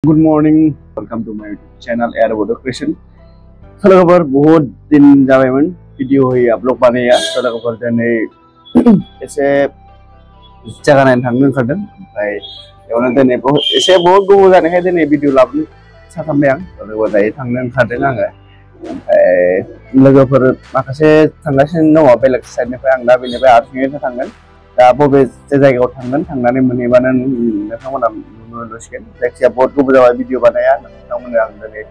Good morning, welcome to my channel Air Water Creation. Salah kabar बहुत दिन जाबायमोन video होयो आपल'ड बानाया salah kabar दिनै एसे जायगा नायनो थांनो ओंखारदों ओमफ्राय बेयावनो दिनै एसे बहुत गोबाव जानायखाय दिनै भिडिअ लाबोनो सानबाय आं salah kabar दायो थांनो ओंखारदों आङो ओमफ्राय लोगोफोर माखासे थांगासिनो दङ बेलेग साइडनिफ्राय आं दा बेनिफ्राय हारसिङैनो थांगोन दा बबे जायगायाव थांगोन थांनानै मोनहैबानो नोंथांमोना नुनो मोनसिगोन जायखिया बहुत गोबाव जाबाय भिडिअ बानाया नोंथांमोननो आं दिनै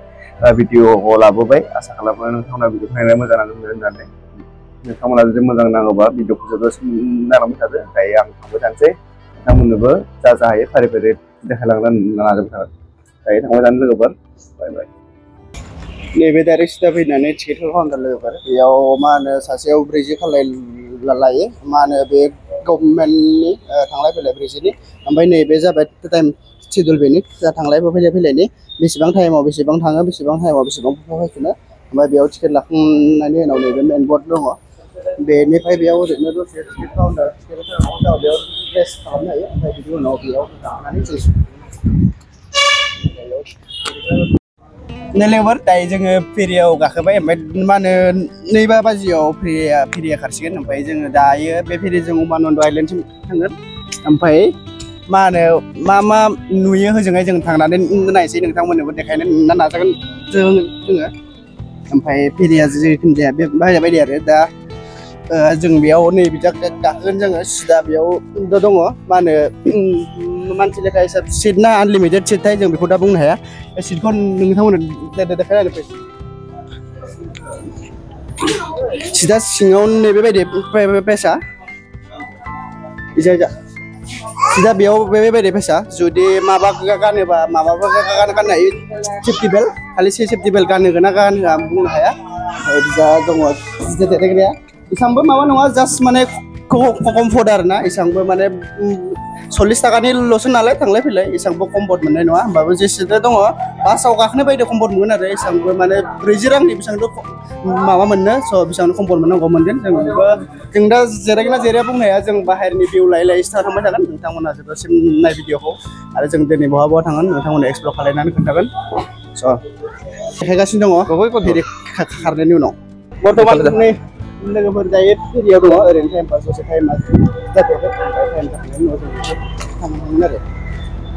भिडिअखौ लाबोबाय आसा खालामो नोंथांमोना भिडिअ नायना मोजां नांगोन होननानै नोंथांमोना जुदि मोजां नाङोबा भिडिअखौ जोबोद नायलांबाय थादो दायो आं थांबाय थानोसै नोंथांमोननोबो जा हायो फारि फारि देखायलांनो नाजाबाय थागोन दायो थांबाय थानो लोगोफोर बाय बाय नैबे डाइरेक्ट सिदा फैनानै टिकेटखौ खालामदों लोगोफोर बेयाव मा होनो सासेयाव 40 खालाय लायो मा होनो बे गभर्नमेन्टनि थांलाय फैलाय 40नि ओमफ्राय नैबे जाबाय टाइम शेड्युल बेनि जा थांलाय फैलायनि बेसेबां टाइमाव बेसेबां थाङो बेसेबां टाइमाव बेसेबां फैफिनो ओमफ्राय बेयाव टिकेट लाखांनायनि उनाव नैबे मेन बर्ड दङ बेनिफ्राय बेयाव ओरैनो दसे टिकेट काउन्टार बेयाव रेस्ट खालामनो हायो ओमफ्राय बिनि उनाव बेयाव थांनानै लोगोफोर दायो जोङो फेरियाव गाखोबाय ओमफ्राय मा होनो 2 बाजियाव फेरिया खारसिगोन ओमफ्राय जोङो दायो बे फेरिजों उमानन्द आइलेन्डसिम थांगोन ओमफ्राय मा होनो मा नुयो होजोंहाय जों थांनानै नायसै नोंथांमोननोबो देखायनो नाजागोन जोङो ओमफ्राय फेरिया जेरैखिन जाया बे बायदि आरो दा जों बेयाव नैबे गाखोगोन जोङो सिदा बेयाव दङ मा होनो मानसि लेखा हिसाब सिट ना आनलिमिटेड सिट थायो जों बेखौ दा बुंनो हाया सिटखौ नोंथांमोननो देखायनानै फै सिदा सिङाव नैबेबायदि पेसा सिदा बेयाव बेबायदि पेसा जुदि माबा गानोबा माबाबा गाननो हायो सेफ्टि बेल्ट खालि सेफ्टि बेल्ट गाननो ना गानहोआ बुंनो हाया ओमफ्राय बिजा दङ देखायग्राया एसांबो माबा नङा जास्ट माने कम्फर्ट आरो ना एसांबो माने 40 थाखानिल'सो नालाय थांलाय फैलाय एसांबो कम्फर्ट मोननाय नङा होमबाबो जेसेनो दङ बासाव गाखोनो बायदि कम्फर्ट मोनगोन आरो एसांबो माने 40 रांनि बेसेबांथ' माबा मोननो स' बेसेबांनो कम्फर्ट मोननांगौ मोनगोन जों दा जेरायगोन ना जेराया बुंनो हाया जों बाहेरनि भिउ लायै थांबाय थागोन नोंथांमोना जोबोरसिम नाय भिडिअखौ आरो जों दिनै बहा थांगोन नोंथांमोना एक्सप्लर खालामनानै खोन्थागोन स' देखायगासिनो दङ फेरि खारनायनि उनाव बर्थमान नै लोगोफोर दायो फेरियाव दङ ओरैनो टाइम पास दसे टाइम जाथ'वाखै टाइम जाखांनायनि उनाव जों थांगोन आरो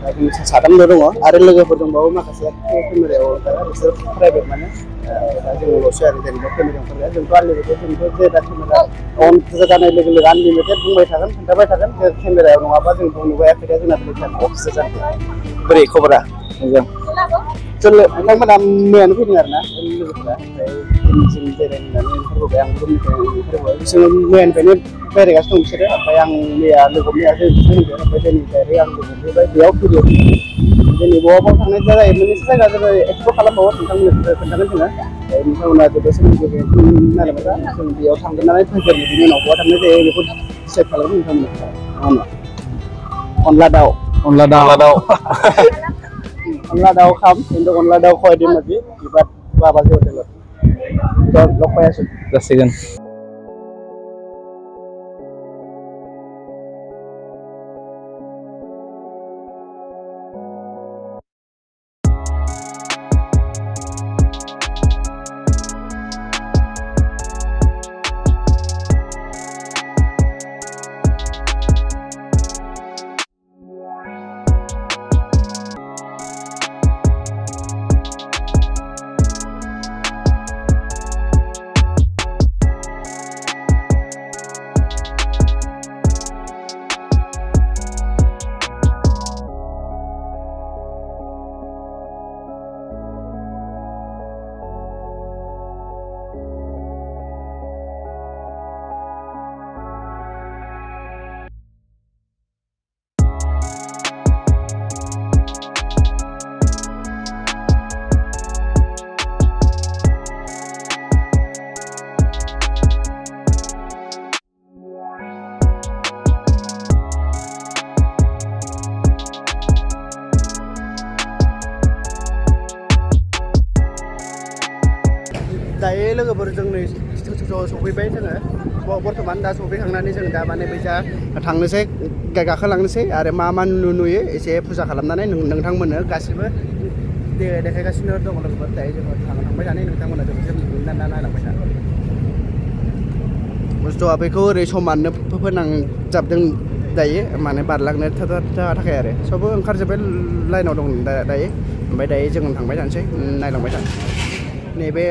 दा जों साथामल' दङ आरो लोगोफोर दंबावो माखासे केमेरायाव ओंखारा बिसोर प्राइभेट माने दा जोङोल'सो आरो जेनेबा केमेरायाव ओंखारनाया जोंथ' आनलिमिटेड जोंथ' जे दा केमेरा अन जानाय लोगो लोगो आनलिमिटेड बुंबाय थागोन खोन्थाबाय थागोन जे केमेरायाव नङाबा जों बुंनोबो हाया खोथाया जोंना बेलेग टाइम अफिसो जागोन बोरै खबरा मोजां नोंथांमोना मैयानो फैदों आरो ना लोगोफोरा ओमफ्राय जों बेरायनानै ओंखारबोबाय आं रुमनिफ्राय ओंखारबोबाय बिसोरो मैयानिफ्रायनो बेरायगासिनो दं बिसोरो ओमफ्राय आं मैया लोगो मैयासो बुंदों ओमफ्य दिनै डाइरेक्ट आं लोगो मोनफैबाय बेयाव फेरियाव दिनै बहाबा थांनाय जायो मोननैसो जायगा जोङो एक्सप्लर खालामबावो नोंथांमोननो खोन्थागोन जोङो नोंथांमोना जोबोद सोमोन्दो नायलांबाय दा जों बेयाव थांगोननानै फैगोन बिनि उनाव बहा थांनाय जायो बेखौ डिसाइड खालामो नोंथांमोना अनला दाउ अनला दाउ खाम खिन्थु अनला दाउ खवायदि मजी बिबार बाबाजों होटेलाव लग पायासो जासिगोन दायो लोगोफोर जों नै सफैबाय जोङो बर्थमान दा सफैखांनानै जों दा माने बैजा थांनोसै गाखोलांनोसै आरो मा नुयो एसे फुजा खालामनानै नोंथांमोननो गासिबो देखायगासिनो दङ लोगोफोर दायो जोङो थांबाय थानाय नोंथांमोना जों जेबो नायलांबाय था बुस्थुआ बेखौ ओरै समाननो फोनांजाबदों दायो माने बारलांनो थाखाय आरो सबबो ओंखारजोब्बाय लाइनाव दं दायो ओमफ्राय दायो जों थांबाय थानोसै नायलांबाय था नैबे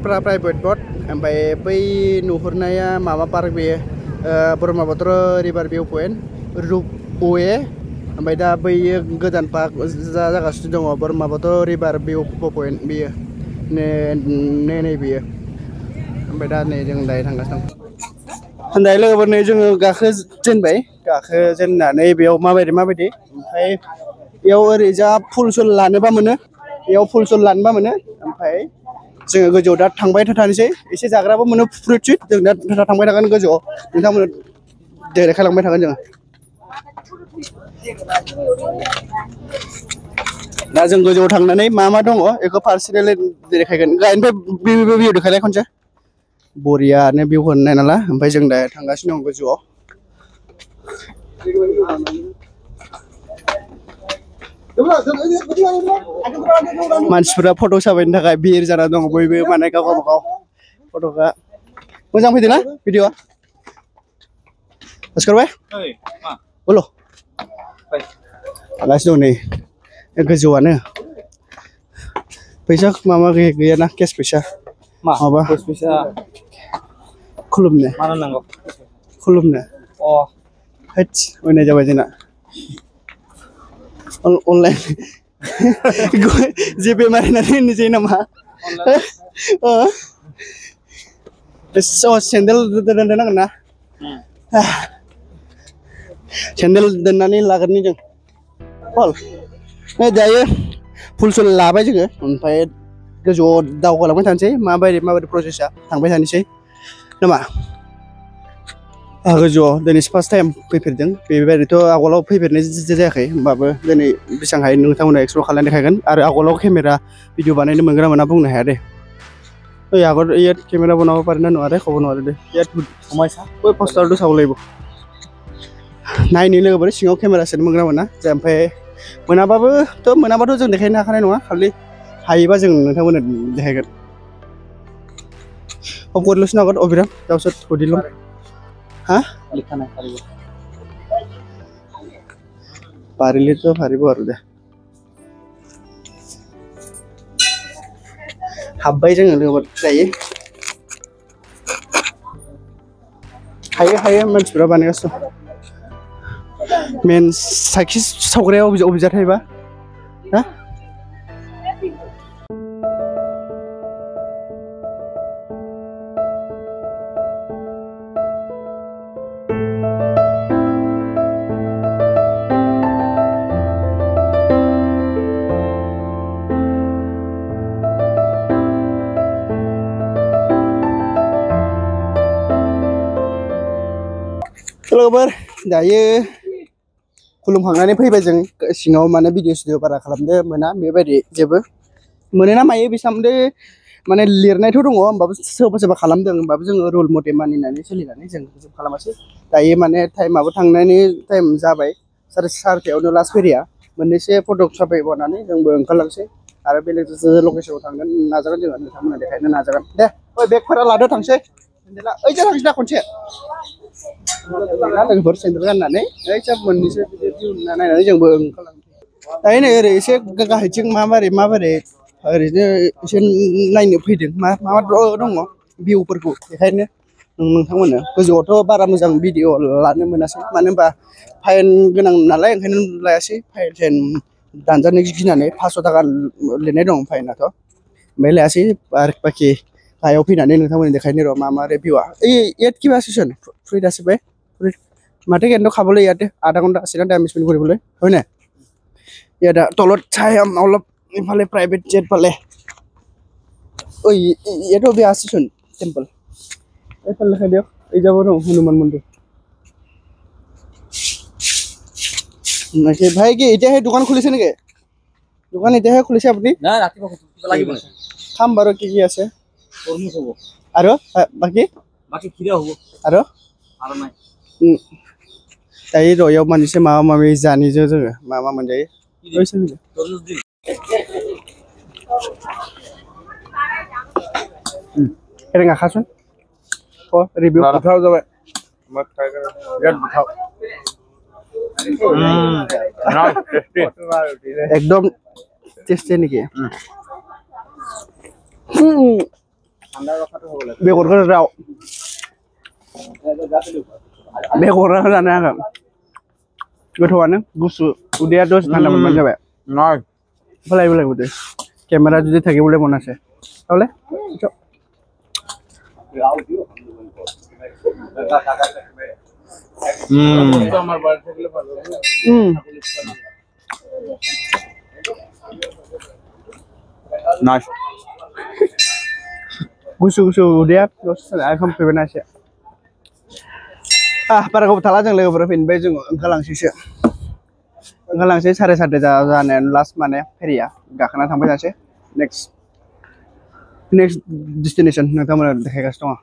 प्राइभेट बट ओमफ्राय बै नुहुरनाया माबा पार्क बेयो ब्रह्मपुत्र रिभार भिउ पइन्ट रुपवे ओमफ्राय दा बैयो गोदान पार्क जागासिनो दङ ब्रह्मपुत्र रिभार भिउ पइन्ट बेयो नै बेयो ओमफ्राय दा नै जों दायो थांगासिनो दं दायो लोगोफोर नै जोङो गाखोजेननानै बेयाव माबायदि ओमफ्राय बेयाव ओरैजा फुल सल लानोबा मोनो बेयाव फुल सल लानोबा मोनो ओमफ्राय जोङो गोजौआव दा थांबाय थानोसै एसे जाग्राबो मोनो फ्रुइट जों दा थांबाय थागोन गोजौआव नोंथांमोन देखायलांबाय थागोन जोङो दा जों गोजौआव थांनानै मा दङ बेखौ पार्सनेलि देखायगोन गाहायनिफ्राय भिउ देखायलाय खनसे बरियानो भिउ होनाय नालाय ओमफ्राय जों दा थांगासिनो दं गोजौआव मानसिफोरा फट' साफायनो थाखाय भिर जाना दङ बयबो माने गावबागाव फट'खा मोजां फैदोंना भिडिअआ सिखारबाय बोलो थांगासिनो दं नै गोजौआनो फैसा माबा गैयाना केस फैसा माबा फैसा खुलुमनो होद अयनाय जाबाय जोंना अनलाइन जिपे मारिनानै होनोसै नामा सेन्देल दोननांगोन ना सेन्देल दोननानै लाग्रोनि जों दायो फुल सल लाबाय जोङो ओमफ्राय गोजौआव दावगालांबाय थानोसै माबायदि प्रसेसा थांबाय थानोसै नामा गोजौआव दिनै फार्स्ट टाइम फैफेरदों बेबायदिथ' आगोलाव फैफेरनाय जायाखै होमबाबो दिनै बेसेबां हायो नोंथांमोना एक्सप्लर खालामनानै देखायगोन आरो आगोलाव केमेरा भिडिअ बानायनो मोनगोन ना मोना बुंनो हाया दे ओइ आगोल याद केमेरा बनाबो पारिना नङा दे खबर नङा दे याद बै पस्टारथ' साव लायब नायनो लोगोफोर सिङाव केमेरा सोनो मोनगोन ना मोना ओमफ्राय मोनाबाथ' जों देखायनो हाखानाय नङा खालि हायोबा जों नोंथांमोननो देखायगोन क'लसो नागोन अबिराम दाउसोर हुदिल हाँ पारिले तो पारिब आरो दे हाबबाय जोङो लोगोफोर दायो हायो मानसिफोरा बानायगासिनो मेन साखि सावग्राया अबे जाथायबा हा लोगोफोर दायो खुलुमखांनानै फैबाय जों सिङाव माने भिडिअ बारा खालामनो मोना बेबायदि जेबो मोनोना मायो बे सोमोन्दै माने लिरनायथ' दङ होमबाबो सोरबा खालामदों होमबाबो जोङो रुल मथे मानिनानै सोलिनानै जों खालामासै दायो माने टाइमाबो थांनायनि टाइम जाबाय 7:30 लास्ट फेरिया मोननैसो फट' साफायबावनानै जोंबो ओंखारलांसै आरो बेलेग लकेसनाव थांगोन नाजागोन जोङो नोंथांमोना देखायनो नाजागोन दे ओइ बेगफोरा लादो थांसै ओइजा थांसै दा खनसे लोगोफोर सेन्देल गाननानै ओइजा मोननैसो नायनानै जोंबो ओंखारलांसै दायो नै ओरै एसे गाहायथिं माबोरै ओरैनो एसे नायनो फैदों मा दङ भिउफोरखौ बेखायनो नोंथांमोननो गोजौआवथ' बारा मोजां भिडिअ लानो मोनासै मानो होनबा फाइन गोनां नालाय ओंखायनो लायासै फाइन दानजानो गिनानै 500 थाखा लिरनाय दं फाइनाथ' ओमफ्राय लायासै आरो बाखि गाहायाव फैनानै नोंथांमोननि देखायनो र' मा रेभिउआ ইয়াত কিবা সেশন ফ্ৰীত আছে বাই মাতে কিন্তু খাবলৈ ইয়াতে আধা ঘণ্টা আছে না টাইম স্পেণ্ড কৰিবলৈ হয় নাই ইয়াত তলত চাই অলপ ইফালে প্ৰাইভেট জেট পালে ঐ ইয়াতো বেয়া আছেচোন টেম্পল এইফালে দেখাই দিয়ক এই যাব ন হনুমান মন্দিৰ ভাই কি এতিয়াহে দোকান খুলিছে নেকি দোকান এতিয়াহে খুলিছে আপুনি না ৰাতিপুৱা লাগিব খাম বাৰু কি আছে তৰমুজ হ'ব আৰু বাকি খিৰা হ'ব আৰু নাই दायो र'याव मोनसे माबा माबि जानिजों जोङो मा मोनजायो Cái này ngạc khá xuống. Có review. Là thao ra vậy. Mất cái rất thao. Ngon, tasty. একদম টেস্টি নাকি বেগরটা রাও बेगरा जानो हागोन गोथावानो गुसु उदैया दसे थान्दा मोनबानो जाबाय Ngon. बोलाय बोलाय उदै केमेरा जुदि थाके बोलाय मनासे ताहले Nice. गुसु गुसु उदैया दसे आखाम फैबाय एसे बारा गोबाव थाला जों लोगोफोरा फैबाय जों ओंखारलांसैसो ओंखारलांसै 7:30 जानाय लास्ट माने फेरिया गाखोना थांबाय जासै नेक्स्ट डेस्टिनेशन नोंथांमोना देखायगासिनो दङ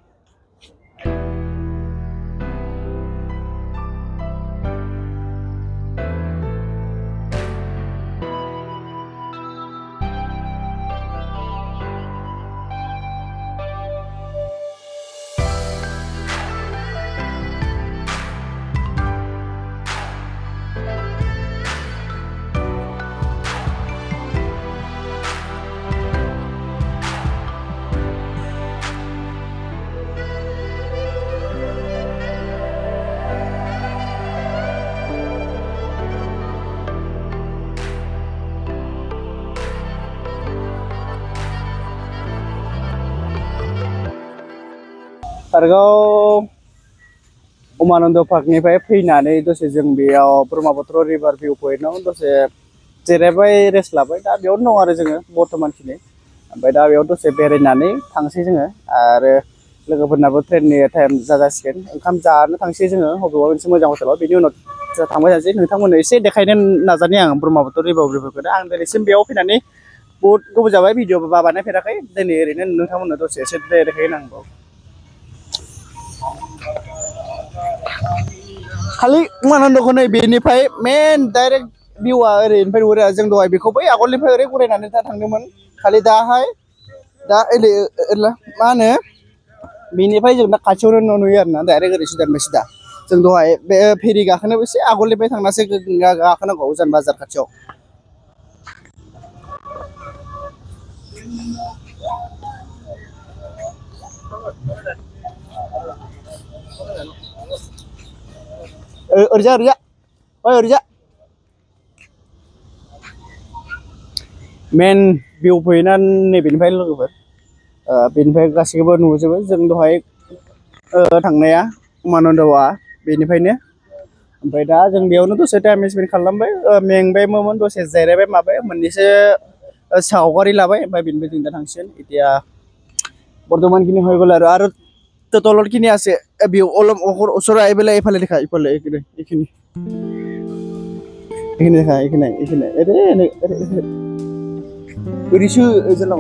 Targau Umanundo Parkनिफ्राय फैनानै दसे जों बेयाव ब्रह्मपुत्र रिभार भिउ पइन्टआव दसे जिरायबाय रेस्ट लाबाय दा बेयावनो दं आरो जोङो बर्तमानखिनि ओमफ्राय दा बेयाव दसे बेरायनानै थांसै जोङो आरो लोगोफोरनाबो ट्रेननि टाइम जाजासिगोन ओंखाम जानो थांसै जोङो बबेबा मोनसे मोजां हटेलाव बेनि उनाव थांबाय थानोसै नोंथांमोननो एसे देखायनो नाजानि आं ब्रह्मपुत्र रिभार भिउखौ आं दिनैसिम बेयाव फैनानै बहुत गोबाव जाबाय भिडिअ बानायफेराखै दिनै ओरैनो नोंथांमोननो दसे एसे देखायनांगौ खालि उमानन्दखौ नै बेनिफ्राय मेन डाइरेक्ट भिउआ ओरैनिफ्राय नुहुरो जों दहाय बेखौ बै आगोलनिफ्राय ओरै गुरायनानै दा थांदोंमोन खालि दाहाय दा मा होनो बेनिफ्राय जों दा खाथियावनो नुयो आरोना डाइरेक्ट ओरै सिदानिफ्राय सिदा जों दहाय बे फेरि गाखोनोबो एसे आगोलनिफ्राय थांनासो गाखोनांगौ उजान बाजार खाथियाव Orja main view pointआ नैबेनिफ्राय लोगोफोर बेनिफ्राय गासैखौबो नुजोबो जों दहाय थांनाया उमानन्दआ बेनिफ्रायनो ओमफ्राय दा जों बेयावनो दसे टाइम स्पेन्ड खालामबाय मेंबायमोन दसे जिरायबाय माबाय मोननैसो सावगारि लाबाय ओमफ्राय बेनिफ्राय जों दा थांसिगोन এতিয়া बर्तमानखिनि হৈ গ'ল আৰু তলৰখিনি আছে ভিউ অলপ ওচৰ আহি পেলাই এইফালে দেখা এইফালে এইখিনি দেখা এইখিনি এৰে ৰিচু এজলা